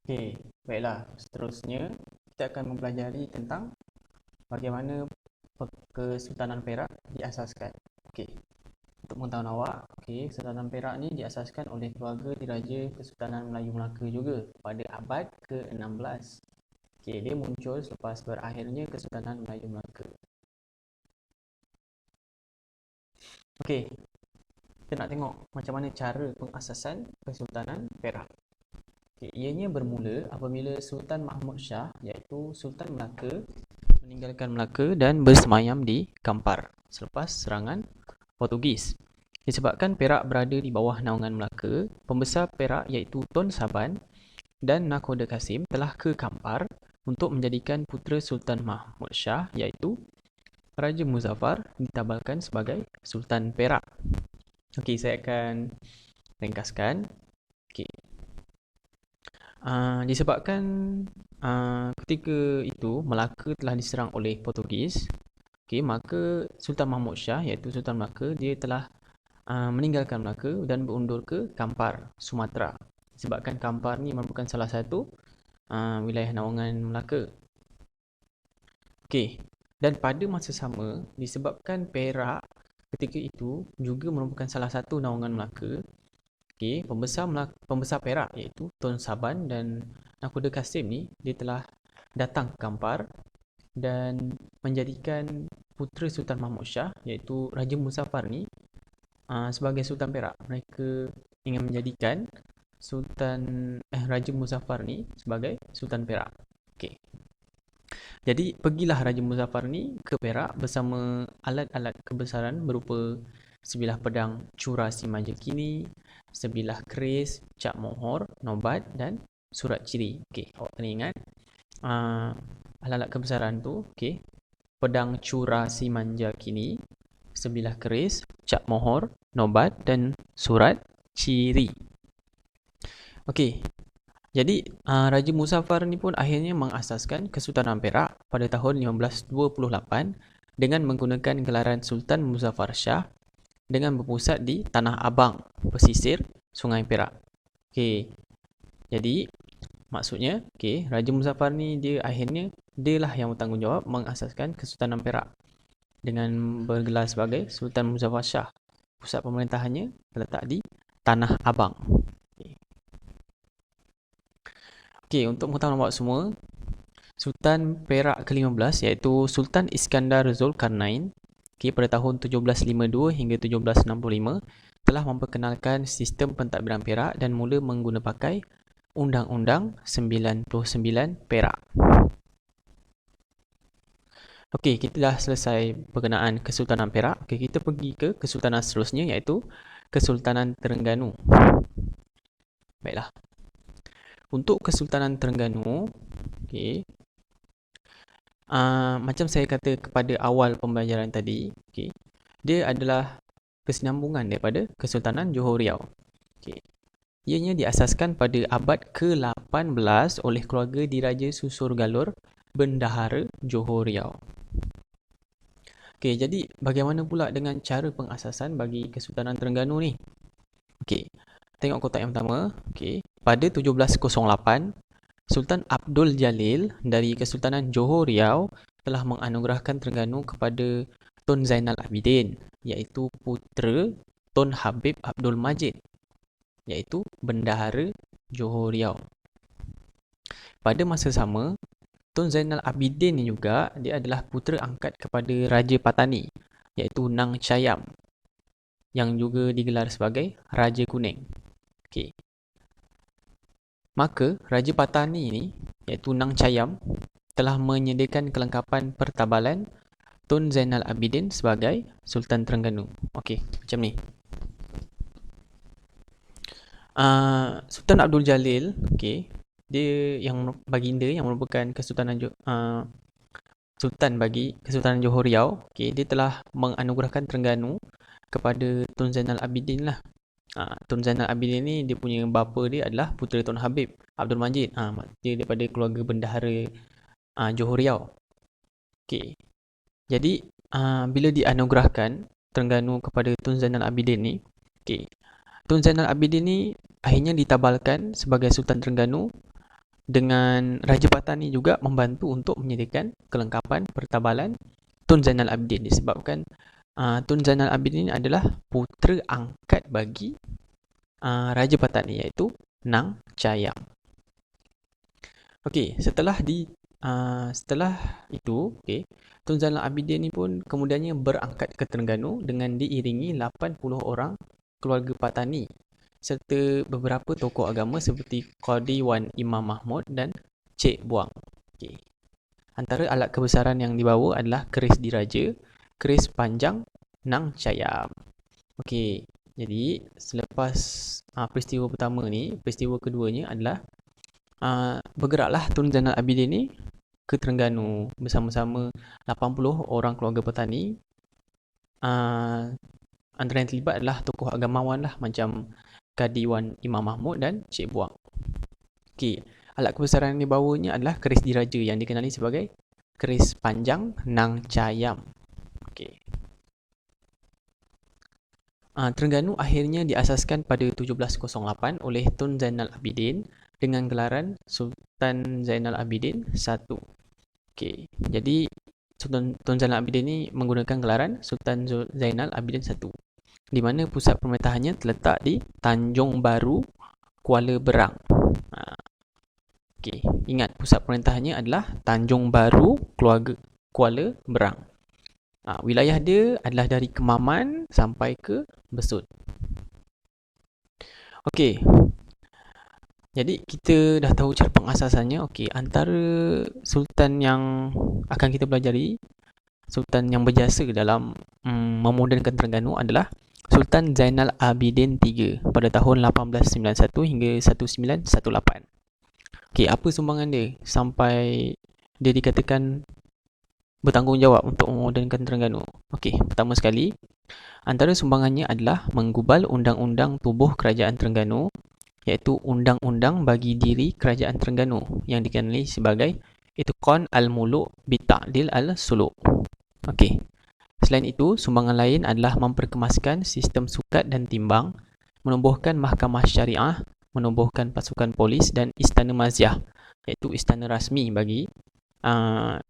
Okey, baiklah. Seterusnya, kita akan mempelajari tentang bagaimana Kesultanan Perak diasaskan. Okey, untuk pengetahuan awak, Kesultanan Perak ni diasaskan oleh keluarga Diraja Kesultanan Melayu Melaka juga pada abad ke-16. Dia muncul selepas berakhirnya Kesultanan Melayu Melaka. Okey, kita nak tengok macam mana cara pengasasan Kesultanan Perak. Ianya bermula apabila Sultan Mahmud Shah, iaitu Sultan Melaka, meninggalkan Melaka dan bersemayam di Kampar selepas serangan Portugis. Disebabkan Perak berada di bawah naungan Melaka, pembesar Perak iaitu Tun Saban dan Nakhoda Kasim telah ke Kampar untuk menjadikan putera Sultan Mahmud Shah iaitu Raja Muzaffar ditabalkan sebagai Sultan Perak. Okey, saya akan ringkaskan. Okey. Disebabkan ketika itu Melaka telah diserang oleh Portugis, maka Sultan Mahmud Shah iaitu Sultan Melaka, dia telah meninggalkan Melaka dan berundur ke Kampar, Sumatera. Disebabkan Kampar ni merupakan salah satu wilayah naungan Melaka. Dan pada masa sama, disebabkan Perak ketika itu juga merupakan salah satu naungan Melaka, pembesar Perak iaitu Tun Saban dan Nakhoda Kasim ni, dia telah datang ke Kampar dan menjadikan putera Sultan Mahmud Shah iaitu Raja Muzaffar ni sebagai Sultan Perak. Mereka ingin menjadikan Raja Muzaffar ni sebagai Sultan Perak. Jadi pergilah Raja Muzaffar ni ke Perak bersama alat-alat kebesaran berupa sebilah pedang Cura Simaja Kini, sebilah keris, cap mohor, nobat dan surat ciri. Awak kena ingat alat-alat kebesaran tu, pedang Cura Simanja Kini, sebilah keris, cap mohor, nobat dan surat ciri. Jadi Raja Muzaffar ni pun akhirnya mengasaskan Kesultanan Perak pada tahun 1528 dengan menggunakan gelaran Sultan Muzaffar Shah dengan berpusat di Tanah Abang, pesisir Sungai Perak. Jadi maksudnya, Raja Muzaffar ni dialah yang bertanggungjawab mengasaskan Kesultanan Perak dengan bergelar sebagai Sultan Muzaffar Shah. Pusat pemerintahannya terletak di Tanah Abang. Untuk pengetahuan awak semua, Sultan Perak ke-15 iaitu Sultan Iskandar Zulkarnain pada tahun 1752 hingga 1765 telah memperkenalkan sistem pentadbiran Perak dan mula mengguna pakai Undang-Undang 99 Perak. Kita dah selesai berkenaan Kesultanan Perak. Kita pergi ke kesultanan seterusnya iaitu Kesultanan Terengganu. Baiklah. Untuk Kesultanan Terengganu, macam saya kata kepada awal pembelajaran tadi, dia adalah kesinambungan daripada Kesultanan Johor Riau. Ianya diasaskan pada abad ke-18 oleh keluarga Diraja Susur Galur Bendahara Johor Riau. Jadi bagaimana pula dengan cara pengasasan bagi Kesultanan Terengganu ni? Tengok kotak yang pertama. Pada 1708, Sultan Abdul Jalil dari Kesultanan Johor Riau telah menganugerahkan Terengganu kepada Tun Zainal Abidin, iaitu putera Tun Habib Abdul Majid, iaitu Bendahara Johor Riau. Pada masa sama, Tun Zainal Abidin ni juga dia adalah putera angkat kepada Raja Patani, iaitu Nang Chayam, yang juga digelar sebagai Raja Kuning. Maka Raja Patani ni iaitu Nang Chayam telah menyediakan kelengkapan pertabalan Tun Zainal Abidin sebagai Sultan Terengganu. Macam ni. Sultan Abdul Jalil, dia yang baginda yang merupakan Sultan bagi Kesultanan Johor Riau, dia telah menganugerahkan Terengganu kepada Tun Zainal Abidin lah. Tun Zainal Abidin ni dia punya bapa dia adalah putera Tun Habib Abdul Majid. Dia daripada keluarga bendahara Johor Riau. Jadi bila dianugerahkan Terengganu kepada Tun Zainal Abidin ni, Tun Zainal Abidin ni akhirnya ditabalkan sebagai Sultan Terengganu dengan Raja Patani juga membantu untuk menyediakan kelengkapan pertabalan Tun Zainal Abidin, disebabkan Tun Zainal Abidin adalah putera angkat bagi Raja Patani, iaitu Nang Chayam. Okey, setelah itu, okey, Tun Zainal Abidin ni pun kemudiannya berangkat ke Terengganu dengan diiringi 80 orang keluarga Patani serta beberapa tokoh agama seperti Qadi Wan Imam Mahmud dan Cik Buang. Okey. Antara alat kebesaran yang dibawa adalah keris diraja, keris panjang Nang Chayam. Okey, jadi selepas peristiwa pertama ni, peristiwa keduanya adalah bergeraklah Tun Zainal Abidin ni ke Terengganu bersama-sama 80 orang keluarga petani. Antara yang terlibat adalah tokoh agamawan lah, macam Qadi Wan Imam Mahmud dan Cik Buang. Okey, alat kebesaran yang dibawanya adalah keris diraja yang dikenali sebagai keris panjang Nang Chayam. Okey. Terengganu akhirnya diasaskan pada 1708 oleh Tun Zainal Abidin dengan gelaran Sultan Zainal Abidin I. Okey, jadi Sultan Tun Zainal Abidin ni menggunakan gelaran Sultan Zainal Abidin I, di mana pusat pemerintahannya terletak di Tanjung Baru, Kuala Berang. Okey, ingat pusat pemerintahannya adalah Tanjung Baru, Kuala Berang. Wilayah dia adalah dari Kemaman sampai ke Besut. Okey, jadi kita dah tahu cara pengasasannya. Okey, antara sultan yang akan kita pelajari, sultan yang berjasa dalam memodernkan Terengganu adalah Sultan Zainal Abidin III pada tahun 1891 hingga 1918. Okey, apa sumbangan dia sampai dia dikatakan bertanggungjawab untuk memodernkan Terengganu? Okey, pertama sekali, antara sumbangannya adalah menggubal undang-undang tubuh kerajaan Terengganu, iaitu Undang-Undang Bagi Diri Kerajaan Terengganu yang dikenali sebagai Itqan Al-Muluk Bita'dil Al-Suluk. Okey. Selain itu, sumbangan lain adalah memperkemaskan sistem sukat dan timbang, menubuhkan mahkamah syariah, menubuhkan pasukan polis dan istana maziah, iaitu istana rasmi bagi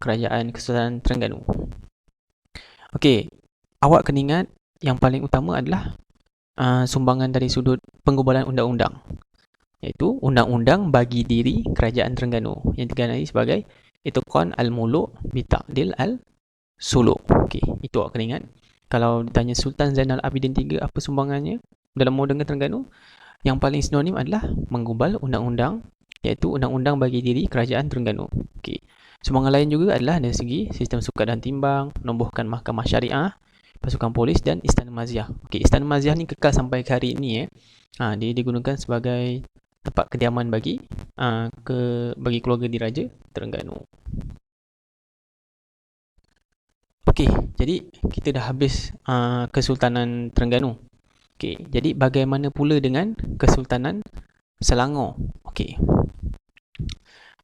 kerajaan Kesultanan Terengganu. Okey, awak kena ingat yang paling utama adalah sumbangan dari sudut penggubalan undang-undang, iaitu Undang-Undang Bagi Diri Kerajaan Terengganu yang dikenali sebagai Itqan Al-Muluk Bita'dil Al-Suluk. Okey, itu awak kena ingat. Kalau ditanya Sultan Zainal Abidin III apa sumbangannya dalam memodernkan Terengganu, yang paling sinonim adalah menggubal undang-undang, iaitu Undang-Undang Bagi Diri Kerajaan Terengganu. Okey, sumbangan lain juga adalah dari segi sistem sukat dan timbang, menubuhkan mahkamah syariah, pasukan polis dan istana maziah. Okey, istana maziah ni kekal sampai ke hari ini. Dia digunakan sebagai tempat kediaman bagi keluarga diraja Terengganu. Okey, jadi kita dah habis Kesultanan Terengganu. Okey, jadi bagaimana pula dengan Kesultanan Selangor? Okey.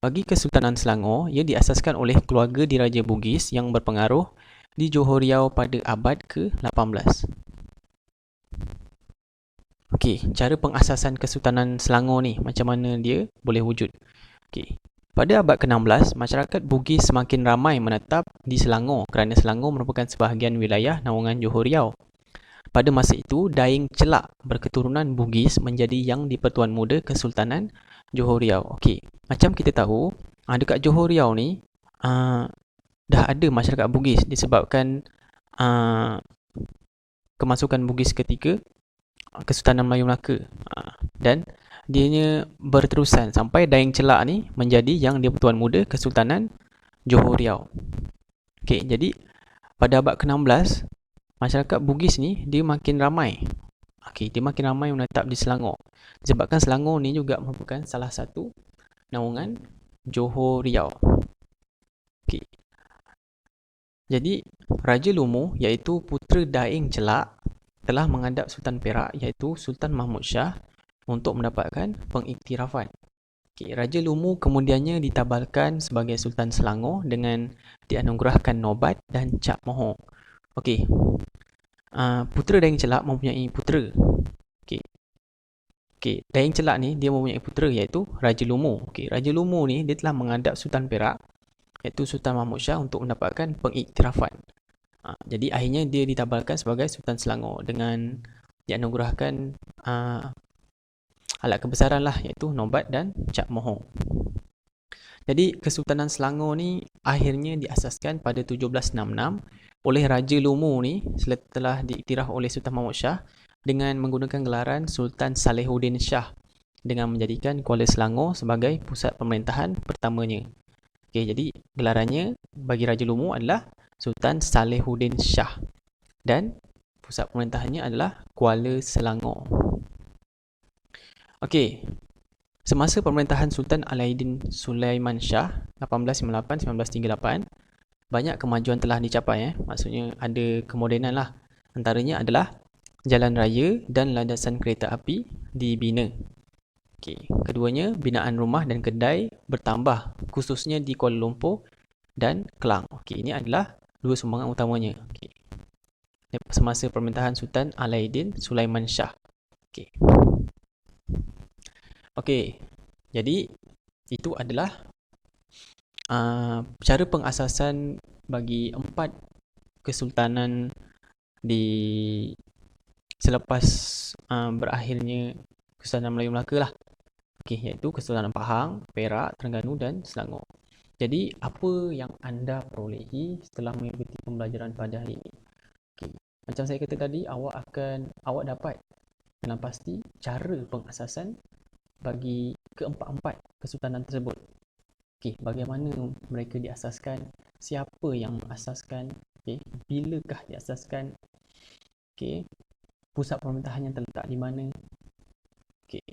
Bagi Kesultanan Selangor, ia diasaskan oleh keluarga diraja Bugis yang berpengaruh di Johor Riau pada abad ke-18. Okey, cara pengasasan Kesultanan Selangor ni, macam mana dia boleh wujud? Okey, pada abad ke-16, masyarakat Bugis semakin ramai menetap di Selangor kerana Selangor merupakan sebahagian wilayah naungan Johor Riau. Pada masa itu, Daing Celak berketurunan Bugis menjadi yang di-Pertuan Muda Kesultanan Johor Riau. Okey, macam kita tahu, dekat Johor Riau ni dah ada masyarakat Bugis disebabkan kemasukan Bugis ketika Kesultanan Melayu Melaka, dan dianya berterusan sampai Daing Celak ni menjadi yang di-Pertuan Muda Kesultanan Johor Riau. Okey, jadi pada abad ke-16, masyarakat Bugis ni dia makin ramai. Okey, dia makin ramai menetap di Selangor. Disebabkan Selangor ni juga merupakan salah satu naungan Johor Riau. Okey. Jadi Raja Lumu, iaitu putera Daing Celak, telah menghadap Sultan Perak, iaitu Sultan Mahmud Shah, untuk mendapatkan pengiktirafan. Okey, Raja Lumu kemudiannya ditabalkan sebagai Sultan Selangor dengan dianugerahkan nobat dan cap mohon. Okey, putera Daing Celak mempunyai putera. Okey, Okey, Dayang Celak ni dia mempunyai putera iaitu Raja Lumu. Okey, Raja Lumu ni dia telah menghadap Sultan Perak iaitu Sultan Mahmud Shah untuk mendapatkan pengiktirafan. Jadi akhirnya dia ditabalkan sebagai Sultan Selangor dengan dianugerahkan alat kebesaran lah iaitu Nobat dan Cap Mohong. Jadi Kesultanan Selangor ni akhirnya diasaskan pada 1766 oleh Raja Lumu ni setelah diiktiraf oleh Sultan Mahmud Shah dengan menggunakan gelaran Sultan Salehuddin Shah dengan menjadikan Kuala Selangor sebagai pusat pemerintahan pertamanya. Okey, jadi gelarannya bagi Raja Lumu adalah Sultan Salehuddin Shah dan pusat pemerintahannya adalah Kuala Selangor. Okey, semasa pemerintahan Sultan Alauddin Sulaiman Shah 1858-1938, banyak kemajuan telah dicapai. Maksudnya ada kemodenan lah. Antaranya adalah jalan raya dan landasan kereta api dibina. Okey, keduanya binaan rumah dan kedai bertambah khususnya di Kuala Lumpur dan Kelang. Okey, ini adalah dua sumbangan utamanya. Okey. Semasa pemerintahan Sultan Alauddin Sulaiman Shah. Okey. Okey. Jadi itu adalah cara pengasasan bagi 4 kesultanan di selepas berakhirnya Kesultanan Melayu Melaka lah. Okey, iaitu Kesultanan Pahang, Perak, Terengganu dan Selangor. Jadi, apa yang anda perolehi setelah mengikuti pembelajaran pada hari ini? Okey, macam saya kata tadi, awak dapat dalam pasti cara pengasasan bagi keempat-empat kesultanan tersebut. Okey, bagaimana mereka diasaskan? Siapa yang mengasaskan? Okey, bilakah diasaskan? Okey, pusat pemerintahannya terletak di mana? Okey,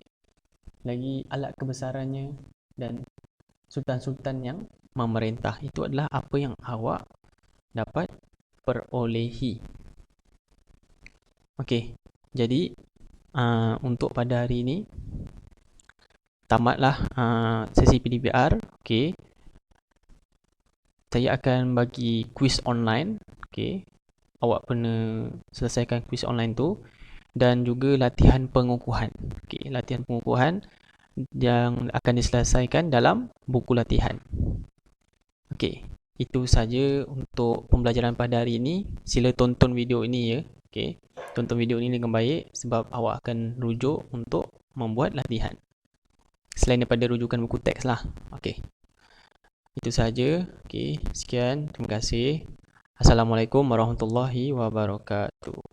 lagi alat kebesarannya dan sultan-sultan yang memerintah. Itu adalah apa yang awak dapat perolehi. Okey, jadi untuk pada hari ini tamatlah sesi PDPR. Okey, saya akan bagi kuis online. Okey, awak kena selesaikan kuis online tu dan juga latihan pengukuhan. Okey, latihan pengukuhan yang akan diselesaikan dalam buku latihan. Okey, itu saja untuk pembelajaran pada hari ini. Sila tonton video ini ya. Okey, tonton video ini dengan baik sebab awak akan rujuk untuk membuat latihan. Selain daripada rujukan buku teks lah. Okey, itu saja. Okey, sekian. Terima kasih. Assalamualaikum warahmatullahi wabarakatuh.